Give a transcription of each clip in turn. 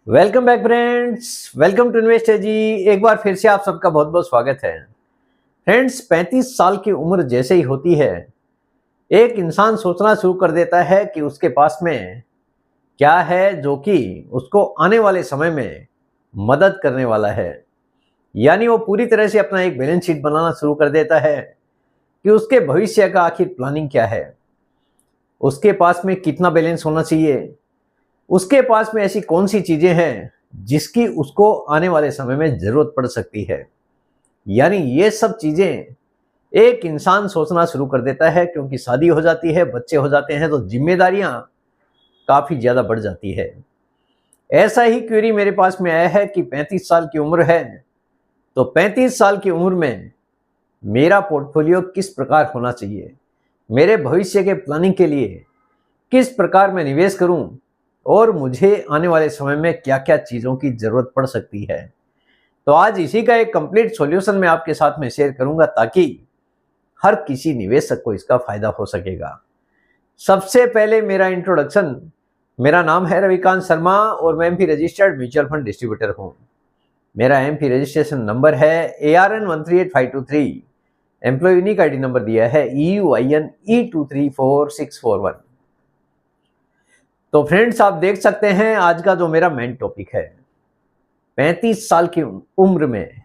Welcome back friends, welcome to investor ji. एक बार फिर से आप सबका बहुत बहुत स्वागत है। फ्रेंड्स, 35 साल की उम्र जैसे ही होती है, एक इंसान सोचना शुरू कर देता है कि उसके पास में क्या है जो कि उसको आने वाले समय में मदद करने वाला है। यानी वो पूरी तरह से अपना एक बैलेंस शीट बनाना शुरू कर देता है कि उसके भविष्य का आखिर प्लानिंग क्या है, उसके पास में कितना बैलेंस होना चाहिए, उसके पास में ऐसी कौन सी चीजें हैं जिसकी उसको आने वाले समय में जरूरत पड़ सकती है। यानी ये सब चीजें एक इंसान सोचना शुरू कर देता है, क्योंकि शादी हो जाती है, बच्चे हो जाते हैं, तो जिम्मेदारियां काफी ज्यादा बढ़ जाती है। ऐसा ही क्वेरी मेरे पास में आया है कि 35 साल की उम्र है, तो 35 साल की उम्र में मेरा पोर्टफोलियो किस प्रकार होना चाहिए, मेरे भविष्य के प्लानिंग के लिए किस प्रकार मैं निवेश करूं, और मुझे आने वाले समय में क्या क्या चीज़ों की ज़रूरत पड़ सकती है। तो आज इसी का एक कंप्लीट सॉल्यूशन मैं आपके साथ में शेयर करूंगा, ताकि हर किसी निवेशक को इसका फायदा हो सकेगा। सबसे पहले मेरा इंट्रोडक्शन, मेरा नाम है रविकांत शर्मा और मैं MP registered mutual fund distributor हूं। मेरा एमपी रजिस्ट्रेशन नंबर है ARN 138523। Employ unique ID number दिया है EUIN E234641। तो फ्रेंड्स, आप देख सकते हैं आज का जो मेरा मेन टॉपिक है, 35 साल की उम्र में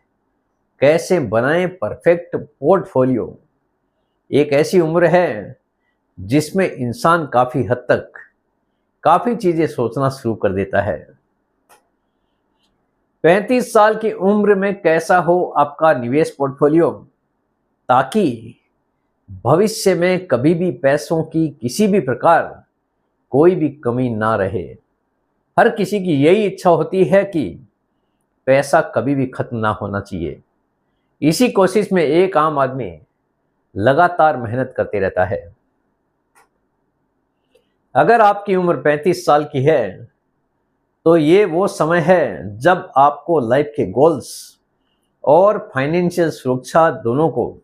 कैसे बनाएं परफेक्ट पोर्टफोलियो। एक ऐसी उम्र है जिसमें इंसान काफी हद तक काफी चीजें सोचना शुरू कर देता है। 35 साल की उम्र में कैसा हो आपका निवेश पोर्टफोलियो, ताकि भविष्य में कभी भी पैसों की किसी भी प्रकार कोई भी कमी ना रहे। हर किसी की यही इच्छा होती है कि पैसा कभी भी खत्म ना होना चाहिए। इसी कोशिश में एक आम आदमी लगातार मेहनत करते रहता है। अगर आपकी उम्र 35 साल की है, तो ये वो समय है जब आपको लाइफ के गोल्स और फाइनेंशियल सुरक्षा दोनों को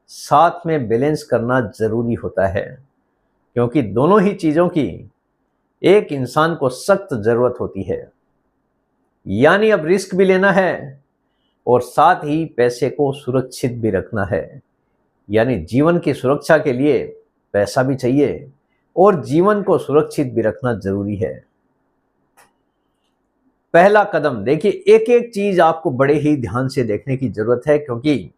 साथ में बैलेंस करना जरूरी होता है, क्योंकि दोनों ही चीजों की एक इंसान को सख्त जरूरत होती है। यानी अब रिस्क भी लेना है और साथ ही पैसे को सुरक्षित भी रखना है। यानी जीवन की सुरक्षा के लिए पैसा भी चाहिए और जीवन को सुरक्षित भी रखना जरूरी है। पहला कदम देखिए, एक एक चीज आपको बड़े ही ध्यान से देखने की जरूरत है, क्योंकि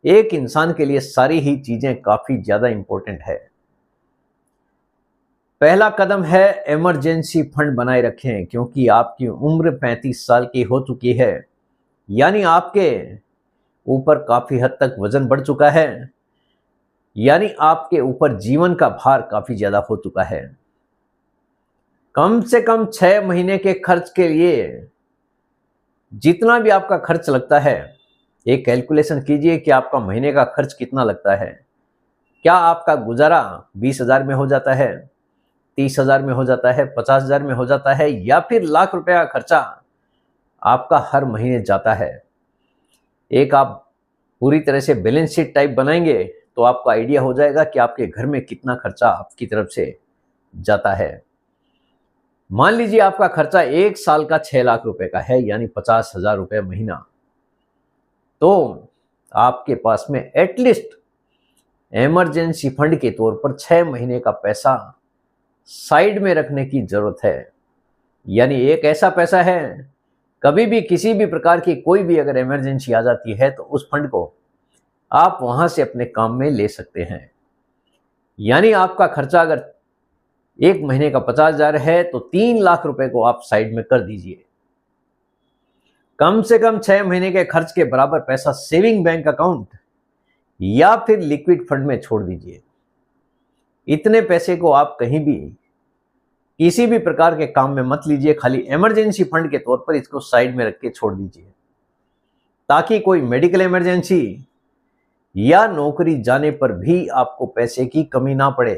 एक इंसान के लिए सारी ही चीजें काफी ज्यादा इंपॉर्टेंट है। पहला कदम है इमरजेंसी फंड बनाए रखें, क्योंकि आपकी उम्र 35 साल की हो चुकी है। यानी आपके ऊपर काफी हद तक वजन बढ़ चुका है, यानी आपके ऊपर जीवन का भार काफी ज्यादा हो चुका है। कम से कम 6 महीने के खर्च के लिए जितना भी आपका खर्च लगता है, एक कैलकुलेशन कीजिए कि आपका महीने का खर्च कितना लगता है। क्या आपका गुजारा 20,000 में हो जाता है, 30,000 में हो जाता है, 50,000 में हो जाता है, या फिर लाख रुपए का खर्चा आपका हर महीने जाता है। एक आप पूरी तरह से बैलेंस शीट टाइप बनाएंगे तो आपको आइडिया हो जाएगा कि आपके घर में कितना खर्चा आपकी तरफ से जाता है। मान लीजिए आपका खर्चा एक साल का 6 लाख रुपए का है, यानी 50,000 रुपए महीना। तो आपके पास में एटलीस्ट इमरजेंसी फंड के तौर पर 6 महीने का पैसा साइड में रखने की जरूरत है। यानी एक ऐसा पैसा है, कभी भी किसी भी प्रकार की कोई भी अगर इमरजेंसी आ जाती है तो उस फंड को आप वहां से अपने काम में ले सकते हैं। यानी आपका खर्चा अगर एक महीने का 50,000 है, तो 3 लाख रुपए को आप साइड में कर दीजिए। कम से कम 6 महीने के खर्च के बराबर पैसा सेविंग बैंक अकाउंट या फिर लिक्विड फंड में छोड़ दीजिए। इतने पैसे को आप कहीं भी किसी भी प्रकार के काम में मत लीजिए, खाली इमरजेंसी फंड के तौर पर इसको साइड में रख के छोड़ दीजिए, ताकि कोई मेडिकल इमरजेंसी या नौकरी जाने पर भी आपको पैसे की कमी ना पड़े।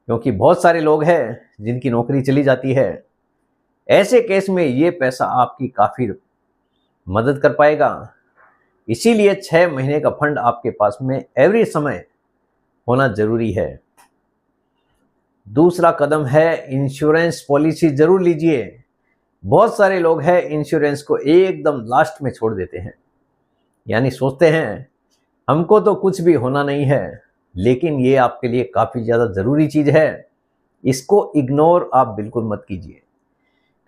क्योंकि बहुत सारे लोग हैं जिनकी नौकरी चली जाती है। ऐसे केस में ये पैसा आपकी काफी मदद कर पाएगा। इसीलिए 6 महीने का फंड आपके पास में एवरी समय होना जरूरी है। दूसरा कदम है इंश्योरेंस पॉलिसी जरूर लीजिए। बहुत सारे लोग हैं इंश्योरेंस को एकदम लास्ट में छोड़ देते हैं, यानी सोचते हैं हमको तो कुछ भी होना नहीं है, लेकिन ये आपके लिए काफ़ी ज़्यादा ज़रूरी चीज़ है। इसको इग्नोर आप बिल्कुल मत कीजिए,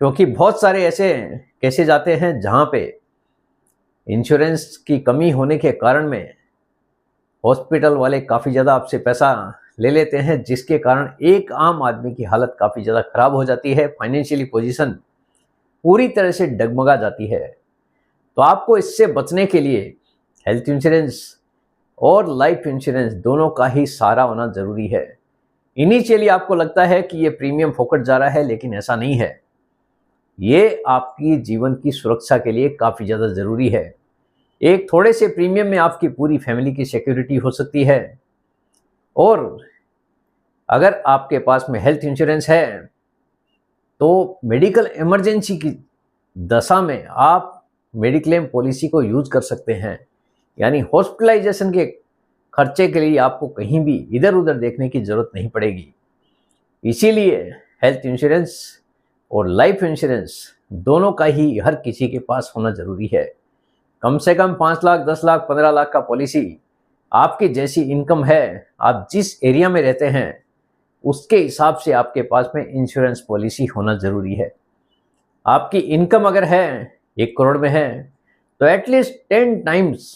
क्योंकि बहुत सारे ऐसे केसेज आते हैं जहाँ पे इंश्योरेंस की कमी होने के कारण में हॉस्पिटल वाले काफ़ी ज़्यादा आपसे पैसा ले लेते हैं, जिसके कारण एक आम आदमी की हालत काफ़ी ज़्यादा ख़राब हो जाती है, फाइनेंशियली पोजीशन पूरी तरह से डगमगा जाती है। तो आपको इससे बचने के लिए हेल्थ इंश्योरेंस और लाइफ इंश्योरेंस दोनों का ही सहारा होना ज़रूरी है। इनिशियली आपको लगता है कि ये प्रीमियम फोकट जा रहा है, लेकिन ऐसा नहीं है। ये आपकी जीवन की सुरक्षा के लिए काफ़ी ज़्यादा ज़रूरी है। एक थोड़े से प्रीमियम में आपकी पूरी फैमिली की सिक्योरिटी हो सकती है। और अगर आपके पास में हेल्थ इंश्योरेंस है तो मेडिकल इमरजेंसी की दशा में आप मेडिक्लेम पॉलिसी को यूज कर सकते हैं, यानी हॉस्पिटलाइजेशन के खर्चे के लिए आपको कहीं भी इधर उधर देखने की जरूरत नहीं पड़ेगी। इसीलिए हेल्थ इंश्योरेंस और लाइफ इंश्योरेंस दोनों का ही हर किसी के पास होना जरूरी है। कम से कम 5 लाख, 10 लाख, 15 लाख का पॉलिसी आपकी जैसी इनकम है, आप जिस एरिया में रहते हैं उसके हिसाब से आपके पास में इंश्योरेंस पॉलिसी होना जरूरी है। आपकी इनकम अगर है 1 करोड़ में है तो एटलीस्ट 10 टाइम्स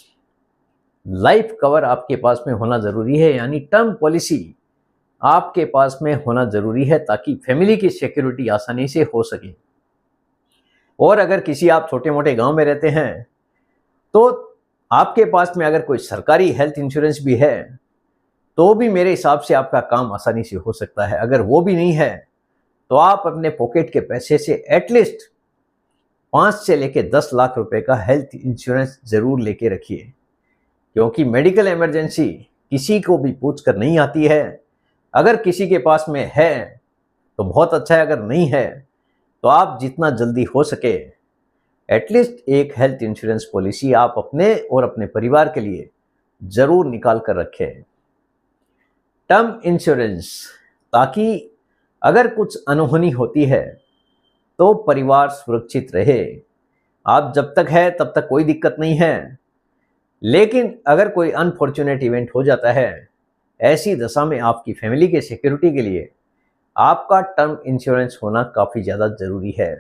लाइफ कवर आपके पास में होना जरूरी है, यानी टर्म पॉलिसी आपके पास में होना जरूरी है, ताकि फैमिली की सिक्योरिटी आसानी से हो सके। और अगर किसी आप छोटे मोटे गांव में रहते हैं तो आपके पास में अगर कोई सरकारी हेल्थ इंश्योरेंस भी है तो भी मेरे हिसाब से आपका काम आसानी से हो सकता है। अगर वो भी नहीं है तो आप अपने पॉकेट के पैसे से एटलीस्ट 5 से लेके 10 लाख रुपए का हेल्थ इंश्योरेंस जरूर लेके रखिए, क्योंकि मेडिकल इमरजेंसी किसी को भी पूछ कर नहीं आती है। अगर किसी के पास में है तो बहुत अच्छा है, अगर नहीं है तो आप जितना जल्दी हो सके एटलीस्ट एक हेल्थ इंश्योरेंस पॉलिसी आप अपने और अपने परिवार के लिए जरूर निकाल कर रखें। टर्म इंश्योरेंस, ताकि अगर कुछ अनहोनी होती है तो परिवार सुरक्षित रहे। आप जब तक है तब तक कोई दिक्कत नहीं है, लेकिन अगर कोई अनफॉर्चुनेट इवेंट हो जाता है, ऐसी दशा में आपकी फैमिली के सिक्योरिटी के लिए आपका टर्म इंश्योरेंस होना काफ़ी ज़्यादा ज़रूरी है।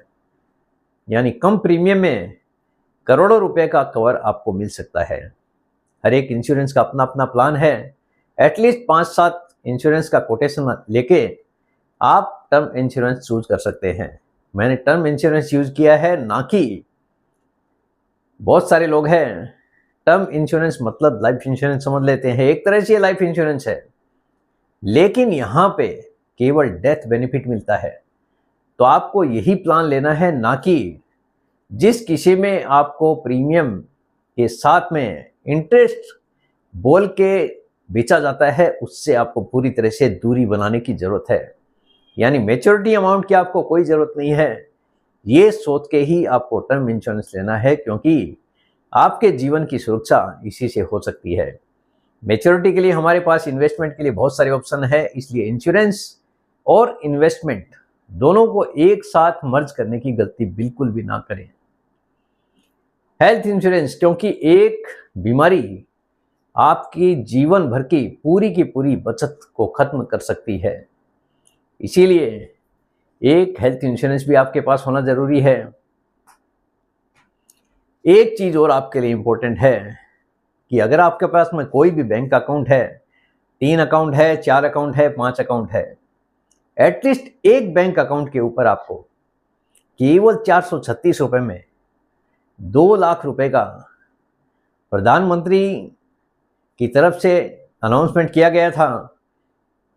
यानी कम प्रीमियम में करोड़ों रुपए का कवर आपको मिल सकता है। हर एक इंश्योरेंस का अपना अपना प्लान है। एटलीस्ट 5-7 इंश्योरेंस का कोटेशन लेके आप टर्म इंश्योरेंस चूज कर सकते हैं। मैंने टर्म इंश्योरेंस यूज किया है, ना कि बहुत सारे लोग हैं टर्म इंश्योरेंस मतलब लाइफ इंश्योरेंस समझ लेते हैं। एक तरह से ये लाइफ इंश्योरेंस है, लेकिन यहाँ पे केवल डेथ बेनिफिट मिलता है। तो आपको यही प्लान लेना है, ना कि जिस किसी में आपको प्रीमियम के साथ में इंटरेस्ट बोल के बेचा जाता है, उससे आपको पूरी तरह से दूरी बनाने की जरूरत है। यानी मैच्योरिटी अमाउंट की आपको कोई जरूरत नहीं है, ये सोच के ही आपको टर्म इंश्योरेंस लेना है, क्योंकि आपके जीवन की सुरक्षा इसी से हो सकती है। मैच्योरिटी के लिए हमारे पास इन्वेस्टमेंट के लिए बहुत सारे ऑप्शन है, इसलिए इंश्योरेंस और इन्वेस्टमेंट दोनों को एक साथ मर्ज करने की गलती बिल्कुल भी ना करें। हेल्थ इंश्योरेंस, क्योंकि एक बीमारी आपकी जीवन भर की पूरी बचत को खत्म कर सकती है, इसीलिए एक हेल्थ इंश्योरेंस भी आपके पास होना जरूरी है। एक चीज और आपके लिए इंपॉर्टेंट है कि अगर आपके पास में कोई भी बैंक अकाउंट है, 3 अकाउंट है, 4 अकाउंट है, 5 अकाउंट है, एटलीस्ट एक बैंक अकाउंट के ऊपर आपको केवल 436 रुपए में 2 लाख रुपए का प्रधानमंत्री की तरफ से अनाउंसमेंट किया गया था,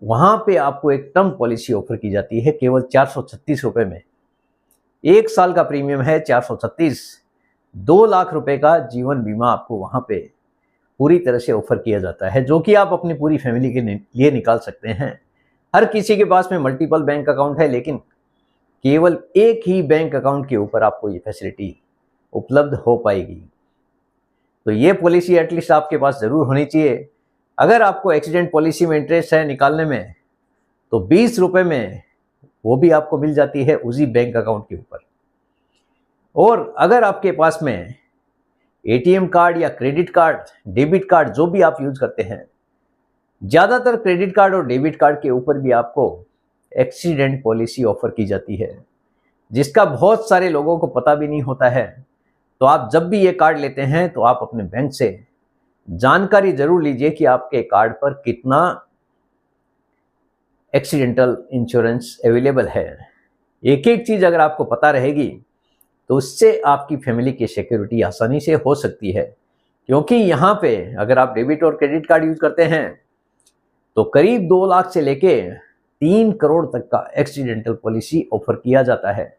वहां पे आपको एक टर्म पॉलिसी ऑफर की जाती है केवल 436 रुपए में। 1 साल का प्रीमियम है 436, 2 लाख रुपए का जीवन बीमा आपको वहां पे पूरी तरह से ऑफर किया जाता है, जो कि आप अपनी पूरी फैमिली के लिए निकाल सकते हैं। हर किसी के पास में मल्टीपल बैंक अकाउंट है, लेकिन केवल एक ही बैंक अकाउंट के ऊपर आपको ये फैसिलिटी उपलब्ध हो पाएगी। तो ये पॉलिसी एटलीस्ट आपके पास जरूर होनी चाहिए। अगर आपको एक्सीडेंट पॉलिसी में इंटरेस्ट है निकालने में, तो 20 रुपए में वो भी आपको मिल जाती है उसी बैंक अकाउंट के ऊपर। और अगर आपके पास में एटीएम कार्ड या क्रेडिट कार्ड, डेबिट कार्ड जो भी आप यूज करते हैं, ज़्यादातर क्रेडिट कार्ड और डेबिट कार्ड के ऊपर भी आपको एक्सीडेंट पॉलिसी ऑफर की जाती है, जिसका बहुत सारे लोगों को पता भी नहीं होता है। तो आप जब भी ये कार्ड लेते हैं तो आप अपने बैंक से जानकारी जरूर लीजिए कि आपके कार्ड पर कितना एक्सीडेंटल इंश्योरेंस अवेलेबल है। एक एक चीज़ अगर आपको पता रहेगी तो उससे आपकी फैमिली की सिक्योरिटी आसानी से हो सकती है, क्योंकि यहाँ पे अगर आप डेबिट और क्रेडिट कार्ड यूज करते हैं तो करीब 2 लाख से लेके 3 करोड़ तक का एक्सीडेंटल पॉलिसी ऑफर किया जाता है,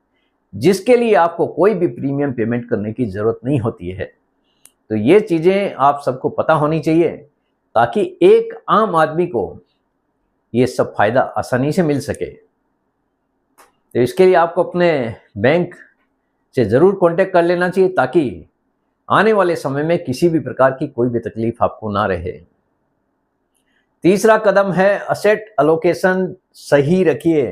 जिसके लिए आपको कोई भी प्रीमियम पेमेंट करने की जरूरत नहीं होती है। तो ये चीज़ें आप सबको पता होनी चाहिए ताकि एक आम आदमी को ये सब फायदा आसानी से मिल सके। तो इसके लिए आपको अपने बैंक से ज़रूर कांटेक्ट कर लेना चाहिए ताकि आने वाले समय में किसी भी प्रकार की कोई भी तकलीफ आपको ना रहे। तीसरा कदम है असेट अलोकेशन सही रखिए।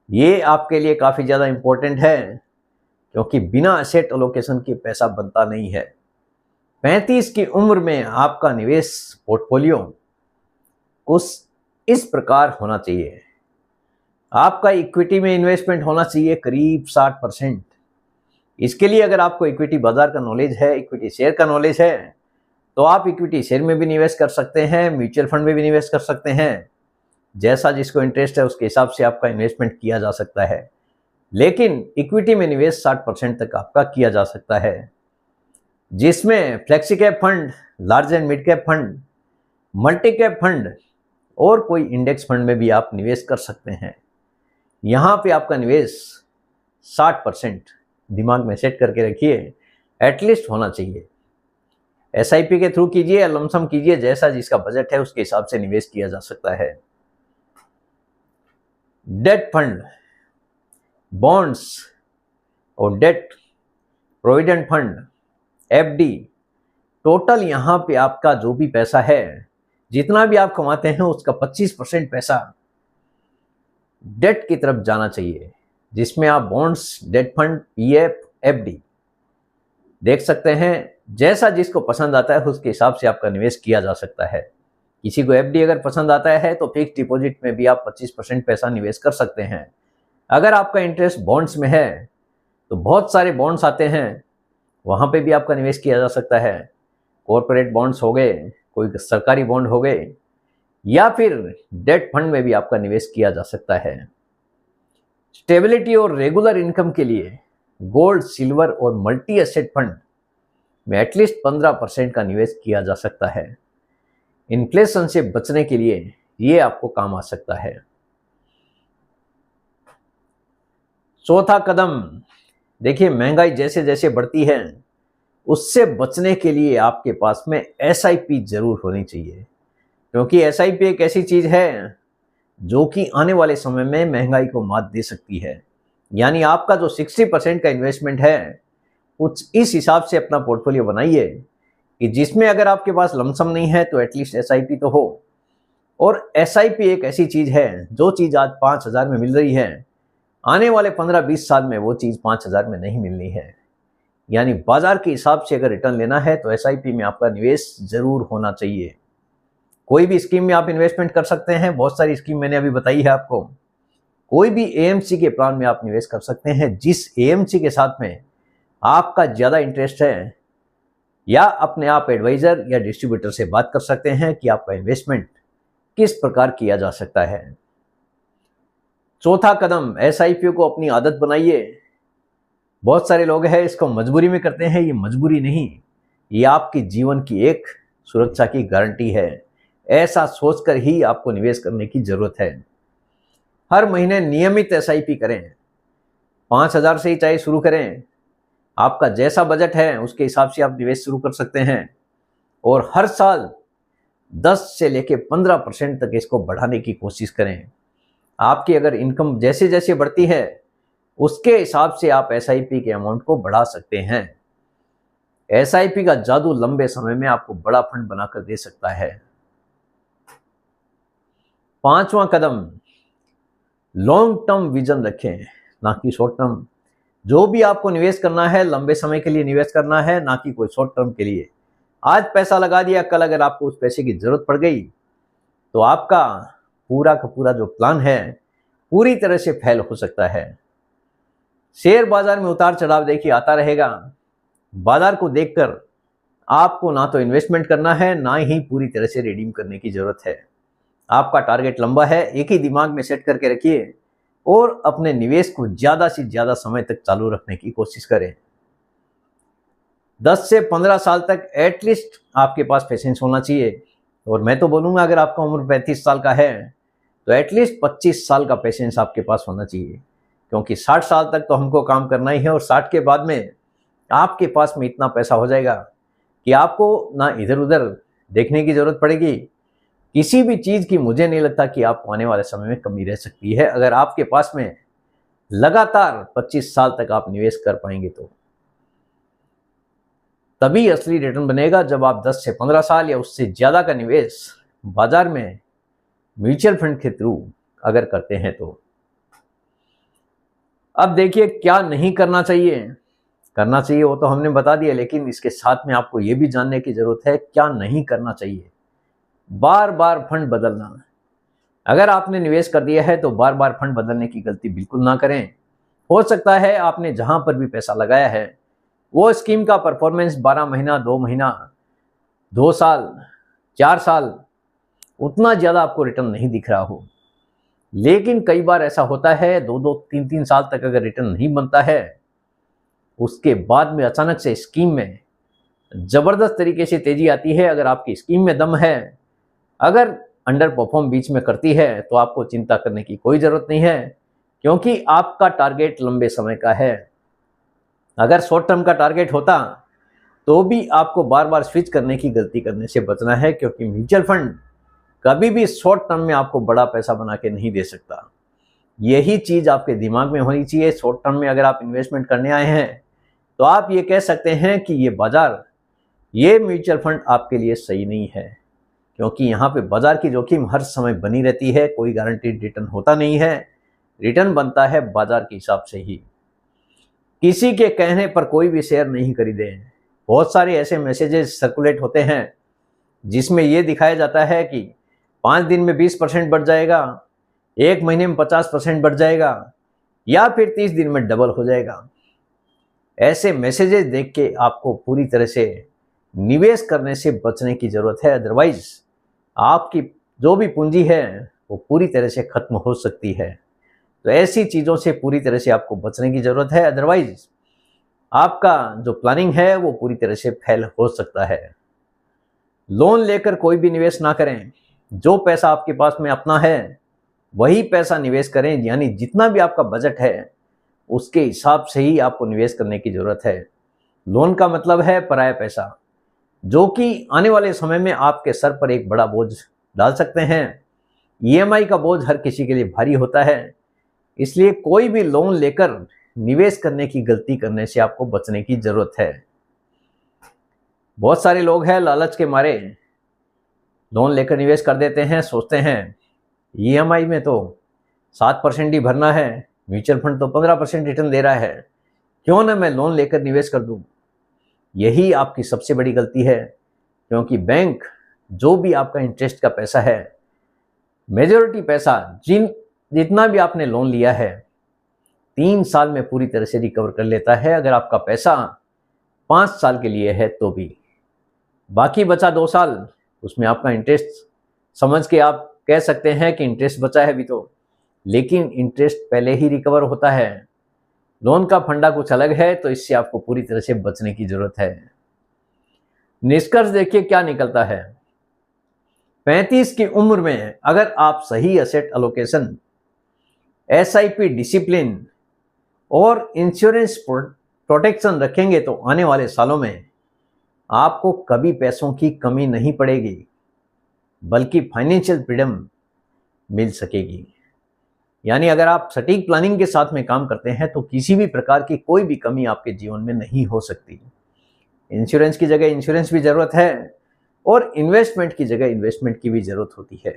ये आपके लिए काफ़ी ज़्यादा इम्पोर्टेंट है, क्योंकि बिना असेट अलोकेशन के पैसा बनता नहीं है। 35 की उम्र में आपका निवेश पोर्टफोलियो कुछ इस प्रकार होना चाहिए। आपका इक्विटी में इन्वेस्टमेंट होना चाहिए करीब 60%। इसके लिए अगर आपको इक्विटी बाजार का नॉलेज है, इक्विटी शेयर का नॉलेज है, तो आप इक्विटी शेयर में भी निवेश कर सकते हैं, म्यूचुअल फंड में भी निवेश कर सकते हैं। जैसा जिसको इंटरेस्ट है उसके हिसाब से आपका इन्वेस्टमेंट किया जा सकता है, लेकिन इक्विटी में निवेश 60% तक आपका किया जा सकता है, जिसमें flexi cap fund, large and mid cap fund, multi cap fund और कोई इंडेक्स फंड में भी आप निवेश कर सकते हैं। यहाँ पे आपका निवेश 60% दिमाग में सेट करके रखिए, एटलीस्ट होना चाहिए। एसआईपी के थ्रू कीजिए या लमसम कीजिए, जैसा जिसका बजट है उसके हिसाब से निवेश किया जा सकता है। डेट फंड, बॉन्ड्स और debt provident fund, FD, total यहाँ पे आपका जो भी पैसा है, जितना भी आप कमाते हैं उसका 25% पैसा डेट की तरफ जाना चाहिए, जिसमें आप bonds, debt fund, PF, FD देख सकते हैं। जैसा जिसको पसंद आता है उसके हिसाब से आपका निवेश किया जा सकता है। किसी को एफडी अगर पसंद आता है तो फिक्स डिपॉजिट में भी आप 25% पैसा निवेश कर सकते हैं। अगर आपका इंटरेस्ट बॉन्ड्स में है तो बहुत सारे बॉन्ड्स आते हैं, वहाँ पे भी आपका निवेश किया जा सकता है। कॉरपोरेट बॉन्ड्स हो गए, कोई सरकारी बॉन्ड हो गए, या फिर डेट फंड में भी आपका निवेश किया जा सकता है। स्टेबिलिटी और रेगुलर इनकम के लिए गोल्ड, सिल्वर और मल्टी एसेट फंड में एटलीस्ट 15% का निवेश किया जा सकता है। इन्फ्लेशन से बचने के लिए ये आपको काम आ सकता है। चौथा कदम, देखिए महंगाई जैसे जैसे बढ़ती है उससे बचने के लिए आपके पास में एसआईपी जरूर होनी चाहिए, क्योंकि एसआईपी एक ऐसी चीज है जो कि आने वाले समय में महंगाई को मात दे सकती है। यानी आपका जो 60% का इन्वेस्टमेंट है कुछ इस हिसाब से अपना पोर्टफोलियो बनाइए कि जिसमें अगर आपके पास लमसम नहीं है तो एटलीस्ट एसआईपी तो हो। और एसआईपी एक ऐसी चीज है, जो चीज आज 5,000 में मिल रही है, आने वाले 15-20 साल में वो चीज 5,000 में नहीं मिलनी है। यानी बाजार के हिसाब से अगर रिटर्न लेना है तो एसआईपी में आपका निवेश जरूर होना चाहिए। कोई भी स्कीम में आप इन्वेस्टमेंट कर सकते हैं, बहुत सारी स्कीम मैंने अभी बताई है आपको। कोई भी एएमसी के प्लान में आप निवेश कर सकते हैं, जिस एएमसी के साथ में आपका ज़्यादा इंटरेस्ट है, या अपने आप एडवाइजर या डिस्ट्रीब्यूटर से बात कर सकते हैं कि आपका इन्वेस्टमेंट किस प्रकार किया जा सकता है। चौथा कदम, एसआईपी को अपनी आदत बनाइए। बहुत सारे लोग हैं इसको मजबूरी में करते हैं, ये मजबूरी नहीं, ये आपके जीवन की एक सुरक्षा की गारंटी है। ऐसा सोचकर ही आपको निवेश करने की जरूरत है। हर महीने नियमित एसआईपी करें, 5,000 से ही चाहे शुरू करें। आपका जैसा बजट है उसके हिसाब से आप निवेश शुरू कर सकते हैं, और हर साल 10 से लेके 15% तक इसको बढ़ाने की कोशिश करें। आपकी अगर इनकम जैसे जैसे बढ़ती है उसके हिसाब से आप एसआईपी के अमाउंट को बढ़ा सकते हैं। एसआईपी का जादू लंबे समय में आपको बड़ा फंड बनाकर दे सकता है। पांचवा कदम, लॉन्ग टर्म विजन रखें, ना कि शॉर्ट टर्म। जो भी आपको निवेश करना है लंबे समय के लिए निवेश करना है, ना कि कोई शॉर्ट टर्म के लिए। आज पैसा लगा दिया, कल अगर आपको उस पैसे की जरूरत पड़ गई तो आपका पूरा का पूरा जो प्लान है पूरी तरह से फेल हो सकता है। शेयर बाजार में उतार चढ़ाव देखिए आता रहेगा। बाजार को देखकर आपको ना तो इन्वेस्टमेंट करना है, ना ही पूरी तरह से रिडीम करने की जरूरत है। आपका टारगेट लंबा है, एक ही दिमाग में सेट करके रखिए और अपने निवेश को ज्यादा से ज्यादा समय तक चालू रखने की कोशिश करें। 10 से 15 साल तक एटलीस्ट आपके पास पेशेंस होना चाहिए। और मैं तो बोलूंगा अगर आपका उम्र 35 साल का है तो एटलीस्ट 25 साल का पेशेंस आपके पास होना चाहिए, क्योंकि 60 साल तक तो हमको काम करना ही है और 60 के बाद में आपके पास में इतना पैसा हो जाएगा कि आपको ना इधर उधर देखने की जरूरत पड़ेगी। किसी भी चीज की मुझे नहीं लगता कि आपको आने वाले समय में कमी रह सकती है अगर आपके पास में लगातार 25 साल तक आप निवेश कर पाएंगे। तो तभी असली रिटर्न बनेगा जब आप 10 से 15 साल या उससे ज्यादा का निवेश बाजार में म्यूचुअल फंड के थ्रू अगर करते हैं तो। अब देखिए क्या नहीं करना चाहिए। करना चाहिए वो तो हमने बता दिया, लेकिन इसके साथ में आपको ये भी जानने की जरूरत है क्या नहीं करना चाहिए। बार बार फंड बदलना। अगर आपने निवेश कर दिया है तो बार बार फंड बदलने की गलती बिल्कुल ना करें। हो सकता है आपने जहां पर भी पैसा लगाया है वो स्कीम का परफॉर्मेंस 12 महीना, 2 महीना, 2 साल, 4 साल उतना ज्यादा आपको रिटर्न नहीं दिख रहा हो। लेकिन कई बार ऐसा होता है 2-2, 3-3 साल तक अगर रिटर्न नहीं बनता है, उसके बाद में अचानक से स्कीम में जबरदस्त तरीके से तेजी आती है। अगर आपकी स्कीम में दम है, अगर अंडर परफॉर्म बीच में करती है तो आपको चिंता करने की कोई जरूरत नहीं है, क्योंकि आपका टारगेट लंबे समय का है। अगर शॉर्ट टर्म का टारगेट होता तो भी आपको बार बार स्विच करने की गलती करने से बचना है, क्योंकि म्यूचुअल फंड कभी भी शॉर्ट टर्म में आपको बड़ा पैसा बना के नहीं दे सकता। यही चीज आपके दिमाग में होनी चाहिए। शॉर्ट टर्म में अगर आप इन्वेस्टमेंट करने आए हैं तो आप ये कह सकते हैं कि ये बाजार, ये म्यूचुअल फंड आपके लिए सही नहीं है, क्योंकि यहाँ पे बाजार की जोखिम हर समय बनी रहती है। कोई गारंटीड रिटर्न होता नहीं है, रिटर्न बनता है बाजार के हिसाब से ही। किसी के कहने पर कोई भी शेयर नहीं खरीदे। बहुत सारे ऐसे मैसेजेस सर्कुलेट होते हैं जिसमें यह दिखाया जाता है कि 5 दिन में 20% बढ़ जाएगा, 1 महीने में 50% बढ़ जाएगा, या फिर 30 दिन में डबल हो जाएगा। ऐसे मैसेजेस देख के आपको पूरी तरह से निवेश करने से बचने की जरूरत है। अदरवाइज आपकी जो भी पूंजी है वो पूरी तरह से खत्म हो सकती है। तो ऐसी चीजों से पूरी तरह से आपको बचने की जरूरत है, अदरवाइज आपका जो प्लानिंग है वो पूरी तरह से फेल हो सकता है। लोन लेकर कोई भी निवेश ना करें। जो पैसा आपके पास में अपना है वही पैसा निवेश करें, यानी जितना भी आपका बजट है उसके हिसाब से ही आपको निवेश करने की जरूरत है। लोन का मतलब है पराया पैसा, जो कि आने वाले समय में आपके सर पर एक बड़ा बोझ डाल सकते हैं। ईएमआई का बोझ हर किसी के लिए भारी होता है, इसलिए कोई भी लोन लेकर निवेश करने की गलती करने से आपको बचने की जरूरत है। बहुत सारे लोग हैं लालच के मारे लोन लेकर निवेश कर देते हैं, सोचते हैं ईएमआई में तो 7% ही भरना है, म्यूचुअल फंड तो 15% रिटर्न दे रहा है, क्यों ना मैं लोन लेकर निवेश कर दूं। यही आपकी सबसे बड़ी गलती है, क्योंकि बैंक जो भी आपका इंटरेस्ट का पैसा है, मेजॉरिटी पैसा जितना भी आपने लोन लिया है 3 साल में पूरी तरह से रिकवर कर लेता है। अगर आपका पैसा 5 साल के लिए है तो भी बाकी बचा 2 साल, उसमें आपका इंटरेस्ट समझ के आप कह सकते हैं कि इंटरेस्ट बचा है अभी तो, लेकिन इंटरेस्ट पहले ही रिकवर होता है। लोन का फंडा कुछ अलग है, तो इससे आपको पूरी तरह से बचने की जरूरत है। निष्कर्ष देखिए क्या निकलता है। 35 की उम्र में अगर आप सही एसेट एलोकेशन, एसआईपी डिसिप्लिन और इंश्योरेंस प्रोटेक्शन रखेंगे तो आने वाले सालों में आपको कभी पैसों की कमी नहीं पड़ेगी, बल्कि फाइनेंशियल फ्रीडम मिल सकेगी। यानी अगर आप सटीक प्लानिंग के साथ में काम करते हैं तो किसी भी प्रकार की कोई भी कमी आपके जीवन में नहीं हो सकती। इंश्योरेंस की जगह इंश्योरेंस भी जरूरत है और इन्वेस्टमेंट की जगह इन्वेस्टमेंट की भी जरूरत होती है।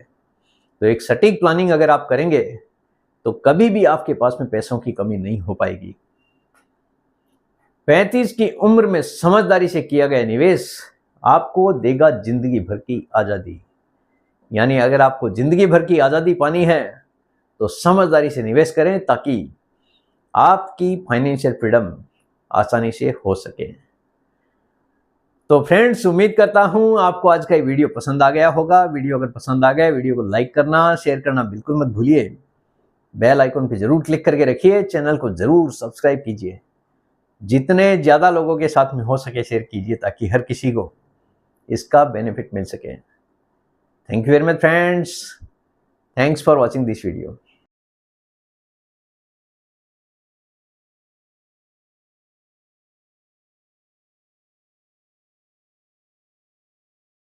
तो एक सटीक प्लानिंग अगर आप करेंगे तो कभी भी आपके पास में पैसों की कमी नहीं हो पाएगी। 35 की उम्र में समझदारी से किया गया निवेश आपको देगा जिंदगी भर की आज़ादी। यानी अगर आपको जिंदगी भर की आज़ादी पानी है तो समझदारी से निवेश करें ताकि आपकी फाइनेंशियल फ्रीडम आसानी से हो सके। तो फ्रेंड्स, उम्मीद करता हूं आपको आज का ये वीडियो पसंद आ गया होगा। वीडियो अगर पसंद आ गया, वीडियो को लाइक करना, शेयर करना बिल्कुल मत भूलिए। बेल आइकन पे जरूर क्लिक करके रखिए, चैनल को जरूर सब्सक्राइब कीजिए। जितने ज़्यादा लोगों के साथ में हो सके शेयर कीजिए ताकि हर किसी को इसका बेनिफिट मिल सके। Thank you very much friends, thanks for watching this video.